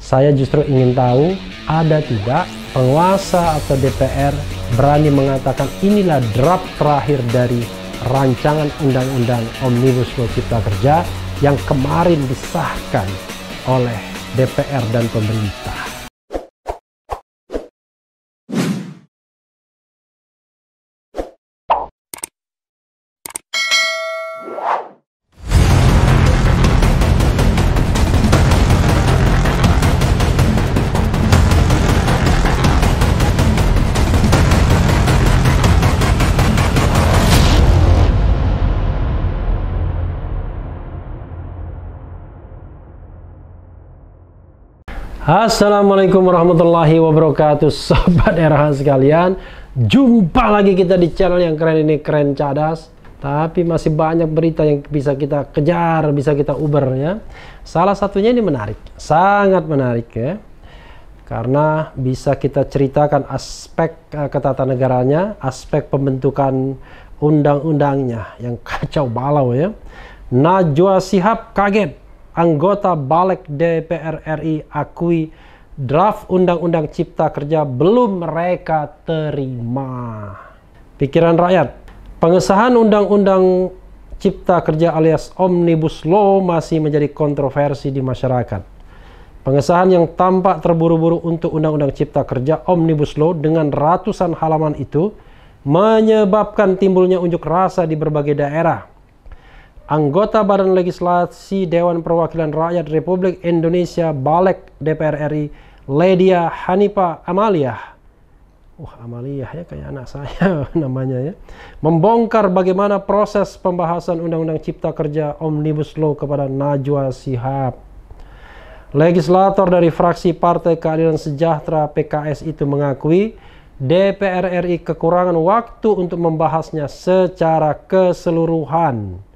Saya justru ingin tahu, ada tidak penguasa atau DPR berani mengatakan inilah draft terakhir dari rancangan undang-undang Omnibus Law Cipta Kerja yang kemarin disahkan oleh DPR dan pemerintah. Assalamualaikum warahmatullahi wabarakatuh, sobat RH sekalian. Jumpa lagi kita di channel yang keren ini, Keren Cadas. Tapi masih banyak berita yang bisa kita kejar, bisa kita uber ya. Salah satunya ini menarik, sangat menarik ya. Karena bisa kita ceritakan aspek ketatanegaranya, aspek pembentukan undang-undangnya yang kacau balau ya. Najwa Shihab kaget. Anggota Balik DPR RI akui draft Undang-Undang Cipta Kerja belum mereka terima. Pikiran rakyat, pengesahan Undang-Undang Cipta Kerja alias Omnibus Law masih menjadi kontroversi di masyarakat. Pengesahan yang tampak terburu-buru untuk Undang-Undang Cipta Kerja Omnibus Law dengan ratusan halaman itu menyebabkan timbulnya unjuk rasa di berbagai daerah. Anggota Badan Legislasi Dewan Perwakilan Rakyat Republik Indonesia Balik DPR RI, Ledia Hanipa Amaliah, Amaliah ya kayak anak saya namanya ya, membongkar bagaimana proses pembahasan Undang-Undang Cipta Kerja Omnibus Law kepada Najwa Shihab. Legislator dari fraksi Partai Keadilan Sejahtera PKS itu mengakui DPR RI kekurangan waktu untuk membahasnya secara keseluruhan.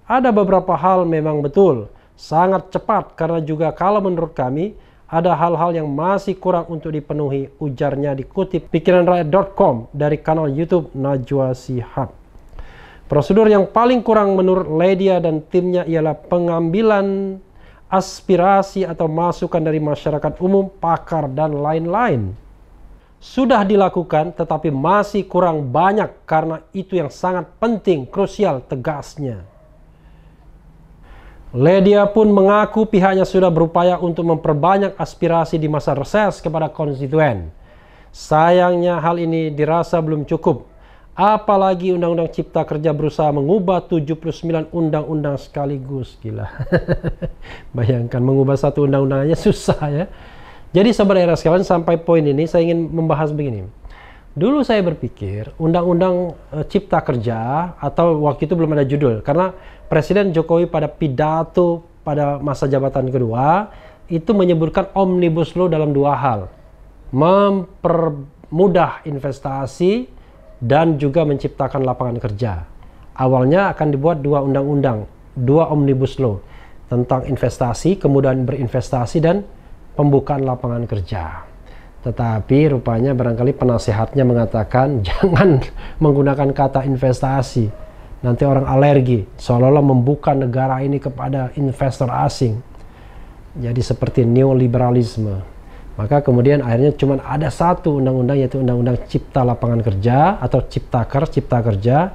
Ada beberapa hal memang betul sangat cepat, karena juga kalau menurut kami ada hal-hal yang masih kurang untuk dipenuhi, ujarnya dikutip pikiranrakyat.com dari kanal YouTube Najwa Shihab. Prosedur yang paling kurang menurut Ledia dan timnya ialah pengambilan aspirasi atau masukan dari masyarakat umum, pakar, dan lain-lain. Sudah dilakukan tetapi masih kurang banyak, karena itu yang sangat penting, krusial, tegasnya. Ledia pun mengaku pihaknya sudah berupaya untuk memperbanyak aspirasi di masa reses kepada konstituen. Sayangnya hal ini dirasa belum cukup. Apalagi Undang-Undang Cipta Kerja berusaha mengubah 79 undang-undang sekaligus. Gila. Bayangkan mengubah satu undang-undang aja susah ya. Jadi sobat RH sekalian, sampai poin ini saya ingin membahas begini. Dulu saya berpikir Undang-Undang Cipta Kerja, atau waktu itu belum ada judul, karena Presiden Jokowi pada pidato pada masa jabatan kedua itu menyebutkan Omnibus Law dalam dua hal: mempermudah investasi dan juga menciptakan lapangan kerja. Awalnya akan dibuat dua undang-undang, dua Omnibus Law tentang investasi, kemudahan berinvestasi, dan pembukaan lapangan kerja. Tetapi rupanya barangkali penasehatnya mengatakan jangan menggunakan kata investasi, nanti orang alergi, seolah-olah membuka negara ini kepada investor asing. Jadi seperti neoliberalisme. Maka kemudian akhirnya cuma ada satu undang-undang, yaitu Undang-Undang Cipta Lapangan Kerja atau Ciptaker, Cipta Kerja,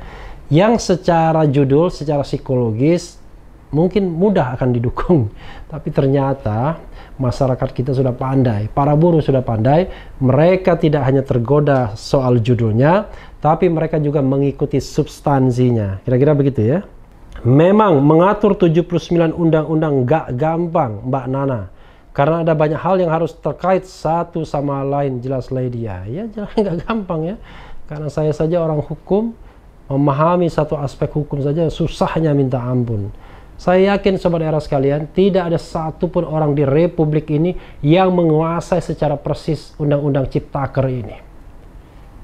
yang secara judul, secara psikologis mungkin mudah akan didukung. Tapi ternyata masyarakat kita sudah pandai, para buruh sudah pandai, mereka tidak hanya tergoda soal judulnya, tapi mereka juga mengikuti substansinya. Kira-kira begitu ya. Memang mengatur 79 undang-undang gak gampang, Mbak Nana. Karena ada banyak hal yang harus terkait satu sama lain, jelas Ledia. Ya jelas gak gampang ya. Karena saya saja orang hukum, memahami satu aspek hukum saja susahnya minta ampun. Saya yakin sobat era sekalian, tidak ada satupun orang di Republik ini yang menguasai secara persis Undang-Undang Ciptaker ini.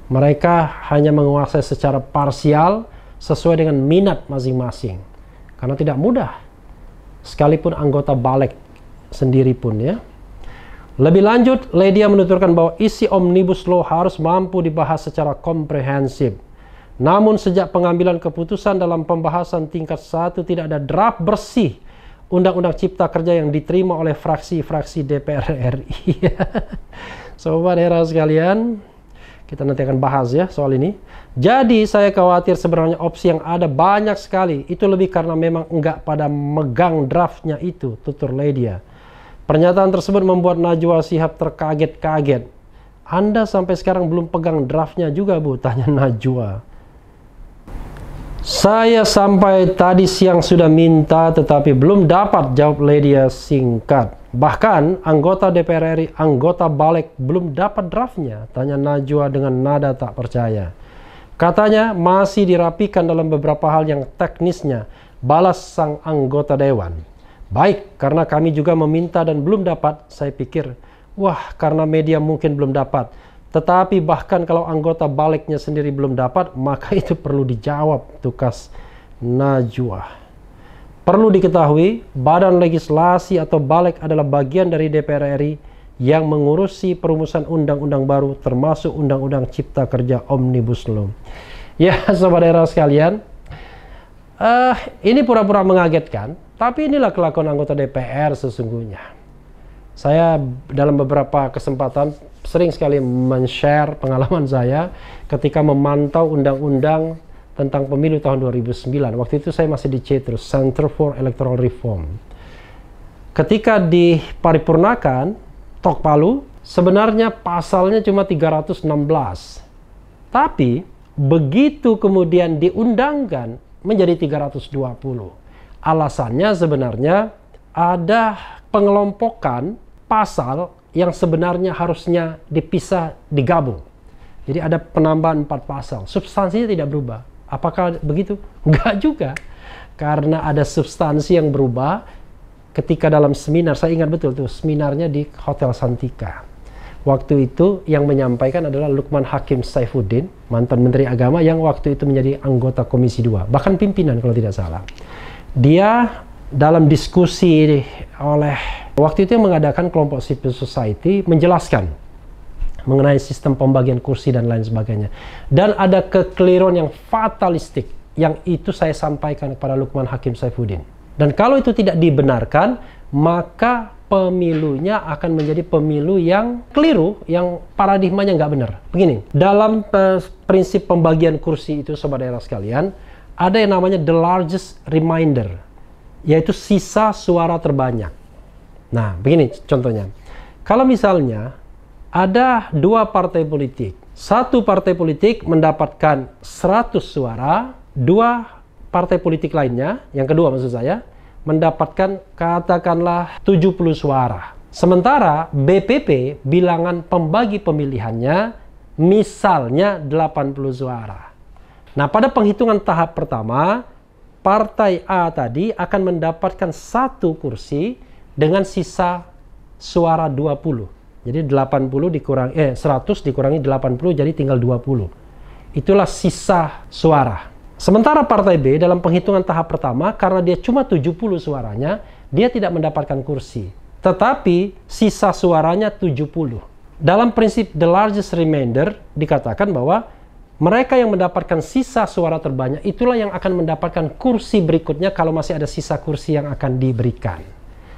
Mereka hanya menguasai secara parsial sesuai dengan minat masing-masing. Karena tidak mudah, sekalipun anggota Balik sendiri pun ya. Lebih lanjut, Ledia menuturkan bahwa isi Omnibus Law harus mampu dibahas secara komprehensif. Namun sejak pengambilan keputusan dalam pembahasan tingkat 1 tidak ada draft bersih Undang-Undang Cipta Kerja yang diterima oleh fraksi-fraksi DPR RI. Sobat era sekalian, kita nanti akan bahas ya soal ini. Jadi saya khawatir sebenarnya opsi yang ada banyak sekali. Itu lebih karena memang enggak pada megang draftnya itu, tutur Lydia. Pernyataan tersebut membuat Najwa Shihab terkaget-kaget. Anda sampai sekarang belum pegang draftnya juga, Bu? Tanya Najwa. Saya sampai tadi siang sudah minta tetapi belum dapat, jawab Lydia singkat. Bahkan anggota DPR RI, anggota balik belum dapat draftnya, tanya Najwa dengan nada tak percaya. Katanya masih dirapikan dalam beberapa hal yang teknisnya, balas sang anggota dewan. Baik, karena kami juga meminta dan belum dapat, saya pikir, wah karena media mungkin belum dapat. Tetapi bahkan kalau anggota baliknya sendiri belum dapat, maka itu perlu dijawab, tukas Najwa. Perlu diketahui, Badan Legislasi atau Balik adalah bagian dari DPR RI yang mengurusi perumusan undang-undang baru, termasuk Undang-Undang Cipta Kerja Omnibus Law. Ya, sobat era sekalian, ini pura-pura mengagetkan, tapi inilah kelakuan anggota DPR sesungguhnya. Saya dalam beberapa kesempatan sering sekali men-share pengalaman saya ketika memantau undang-undang tentang pemilu tahun 2009. Waktu itu saya masih di CETRUS, Center for Electoral Reform. Ketika diparipurnakan, tok palu, sebenarnya pasalnya cuma 316. Tapi begitu kemudian diundangkan menjadi 320. Alasannya sebenarnya ada pengelompokan pasal yang sebenarnya harusnya dipisah, digabung. Jadi ada penambahan 4 pasal. Substansinya tidak berubah. Apakah begitu? Enggak juga. Karena ada substansi yang berubah ketika dalam seminar. Saya ingat betul tuh, seminarnya di Hotel Santika. Waktu itu yang menyampaikan adalah Lukman Hakim Saifuddin, mantan Menteri Agama yang waktu itu menjadi anggota Komisi 2. Bahkan pimpinan kalau tidak salah. Dia dalam diskusi oleh waktu itu yang mengadakan kelompok civil society menjelaskan mengenai sistem pembagian kursi dan lain sebagainya. Dan ada kekeliruan yang fatalistik yang itu saya sampaikan kepada Lukman Hakim Saifuddin. Dan kalau itu tidak dibenarkan, maka pemilunya akan menjadi pemilu yang keliru, yang paradigmanya nggak benar. Begini, dalam prinsip pembagian kursi itu, sobat daerah sekalian, ada yang namanya the largest remainder, yaitu sisa suara terbanyak. Nah, begini contohnya. Kalau misalnya ada 2 partai politik, satu partai politik mendapatkan 100 suara, 2 partai politik lainnya, yang kedua maksud saya, mendapatkan katakanlah 70 suara. Sementara BPP bilangan pembagi pemilihannya misalnya 80 suara. Nah, pada penghitungan tahap pertama, Partai A tadi akan mendapatkan 1 kursi dengan sisa suara 20. Jadi 80 dikurangi 100 dikurangi 80 jadi tinggal 20. Itulah sisa suara. Sementara Partai B dalam penghitungan tahap pertama karena dia cuma 70 suaranya, dia tidak mendapatkan kursi. Tetapi sisa suaranya 70. Dalam prinsip the largest remainder dikatakan bahwa mereka yang mendapatkan sisa suara terbanyak itulah yang akan mendapatkan kursi berikutnya kalau masih ada sisa kursi yang akan diberikan.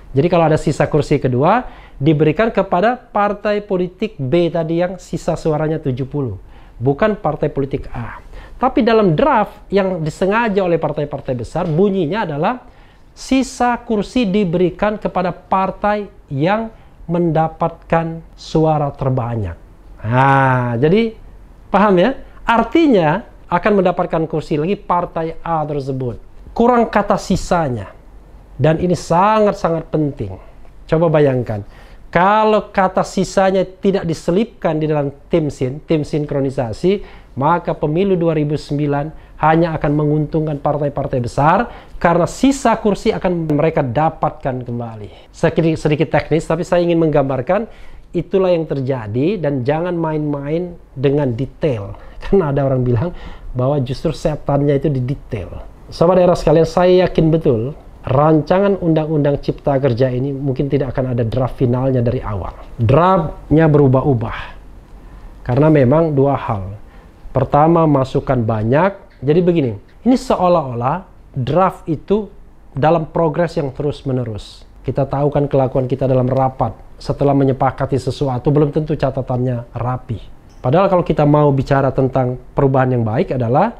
Jadi kalau ada sisa kursi kedua, diberikan kepada partai politik B tadi yang sisa suaranya 70. Bukan partai politik A. Tapi dalam draft yang disengaja oleh partai-partai besar, bunyinya adalah sisa kursi diberikan kepada partai yang mendapatkan suara terbanyak. Nah, jadi paham ya? Artinya akan mendapatkan kursi lagi partai A tersebut. Kurang kata sisanya. Dan ini sangat-sangat penting. Coba bayangkan. Kalau kata sisanya tidak diselipkan di dalam tim sinkronisasi, maka pemilu 2009 hanya akan menguntungkan partai-partai besar karena sisa kursi akan mereka dapatkan kembali. Sedikit teknis, tapi saya ingin menggambarkan itulah yang terjadi dan jangan main-main dengan detail. Karena ada orang bilang bahwa justru setannya itu di detail. Sobat daerah sekalian, saya yakin betul rancangan Undang-Undang Cipta Kerja ini mungkin tidak akan ada draft finalnya dari awal. Draftnya berubah-ubah. Karena memang 2 hal. Pertama, masukan banyak. Jadi begini, ini seolah-olah draft itu dalam progres yang terus-menerus. Kita tahu kan kelakuan kita dalam rapat setelah menyepakati sesuatu belum tentu catatannya rapi. Padahal kalau kita mau bicara tentang perubahan yang baik adalah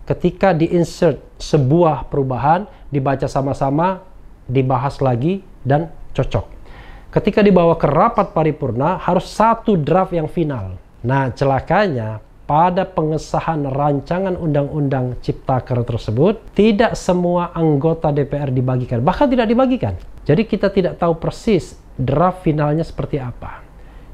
ketika di-insert sebuah perubahan, dibaca sama-sama, dibahas lagi, dan cocok. Ketika dibawa ke rapat paripurna, harus satu draft yang final. Nah, celakanya, pada pengesahan rancangan undang-undang Ciptaker tersebut, tidak semua anggota DPR dibagikan. Bahkan tidak dibagikan. Jadi kita tidak tahu persis draft finalnya seperti apa.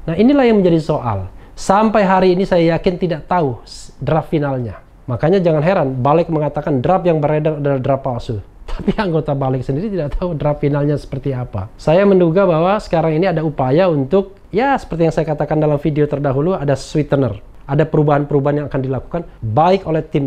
Nah, inilah yang menjadi soal. Sampai hari ini saya yakin tidak tahu draft finalnya. Makanya jangan heran, Balik mengatakan draft yang beredar adalah draft palsu. Tapi anggota Balik sendiri tidak tahu draft finalnya seperti apa. Saya menduga bahwa sekarang ini ada upaya untuk, ya seperti yang saya katakan dalam video terdahulu, ada sweetener. Ada perubahan-perubahan yang akan dilakukan baik oleh tim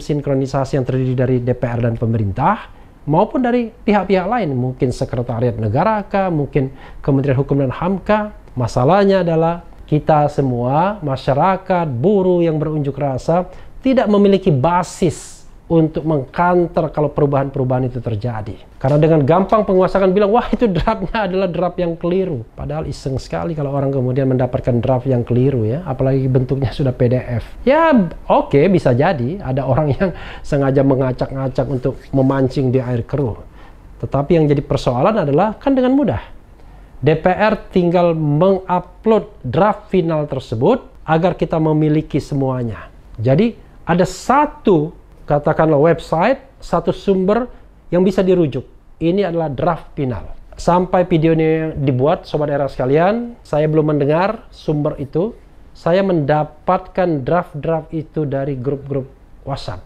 sinkronisasi yang terdiri dari DPR dan pemerintah, maupun dari pihak-pihak lain, mungkin Sekretariat Negara kah, mungkin Kementerian Hukum dan HAM kah. Masalahnya adalah kita semua, masyarakat, buruh yang berunjuk rasa, tidak memiliki basis untuk mengkanter kalau perubahan-perubahan itu terjadi. Karena dengan gampang penguasa akan bilang, wah itu draftnya adalah draft yang keliru. Padahal iseng sekali kalau orang kemudian mendapatkan draft yang keliru ya, apalagi bentuknya sudah PDF. Ya oke, bisa jadi ada orang yang sengaja mengacak-ngacak untuk memancing di air keruh. Tetapi yang jadi persoalan adalah kan dengan mudah. DPR tinggal mengupload draft final tersebut agar kita memiliki semuanya. Jadi ada satu, katakanlah website, satu sumber yang bisa dirujuk. Ini adalah draft final. Sampai video ini dibuat, Sobat Era sekalian, saya belum mendengar sumber itu. Saya mendapatkan draft-draft itu dari grup-grup WhatsApp.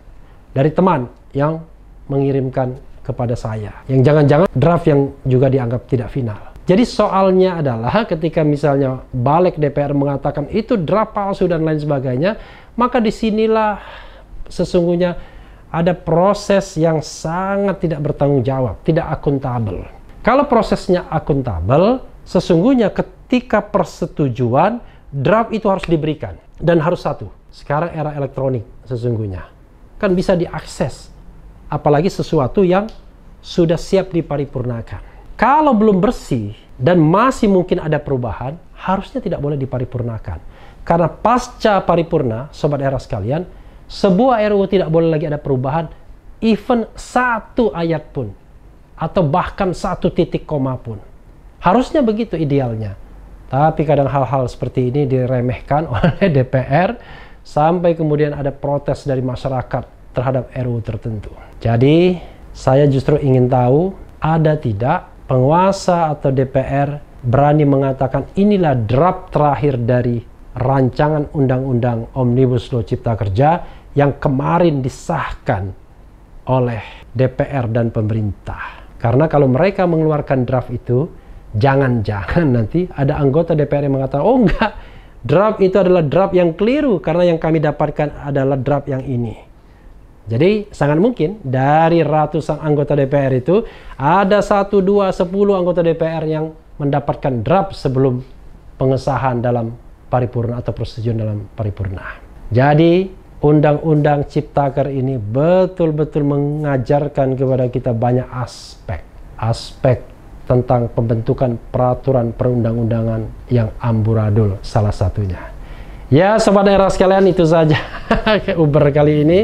Dari teman yang mengirimkan kepada saya. Yang jangan-jangan draft yang juga dianggap tidak final. Jadi soalnya adalah ketika misalnya Balik DPR mengatakan itu draft palsu dan lain sebagainya, maka disinilah sesungguhnya ada proses yang sangat tidak bertanggung jawab, tidak akuntabel. Kalau prosesnya akuntabel, sesungguhnya ketika persetujuan, draft itu harus diberikan. Dan harus satu. Sekarang era elektronik sesungguhnya. Kan bisa diakses. Apalagi sesuatu yang sudah siap diparipurnakan. Kalau belum bersih dan masih mungkin ada perubahan, harusnya tidak boleh diparipurnakan. Karena pasca paripurna, Sobat Era sekalian, sebuah RUU tidak boleh lagi ada perubahan, even satu ayat pun, atau bahkan satu titik koma pun. Harusnya begitu idealnya. Tapi kadang hal-hal seperti ini diremehkan oleh DPR, sampai kemudian ada protes dari masyarakat terhadap RUU tertentu. Jadi, saya justru ingin tahu, ada tidak penguasa atau DPR berani mengatakan inilah draft terakhir dari rancangan undang-undang Omnibus Law Cipta Kerja yang kemarin disahkan oleh DPR dan pemerintah. Karena kalau mereka mengeluarkan draft itu, jangan-jangan nanti ada anggota DPR yang mengatakan, oh enggak, draft itu adalah draft yang keliru karena yang kami dapatkan adalah draft yang ini. Jadi sangat mungkin dari ratusan anggota DPR itu ada 1, 2, 10 anggota DPR yang mendapatkan draft sebelum pengesahan dalam paripurna atau persetujuan dalam paripurna. Jadi undang-undang Ciptaker ini betul-betul mengajarkan kepada kita banyak aspek tentang pembentukan peraturan perundang-undangan yang amburadul salah satunya. Ya Sobat Era sekalian, itu saja Uber kali ini.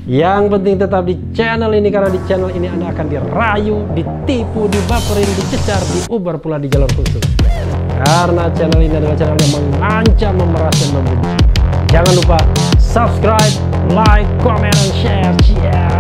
Yang penting tetap di channel ini, karena di channel ini Anda akan dirayu, ditipu, dibaperin, dicecar, diuber pula di jalur khusus. Karena channel ini adalah channel yang mengancam, memeras, dan membenci. Jangan lupa subscribe, like, comment, and share.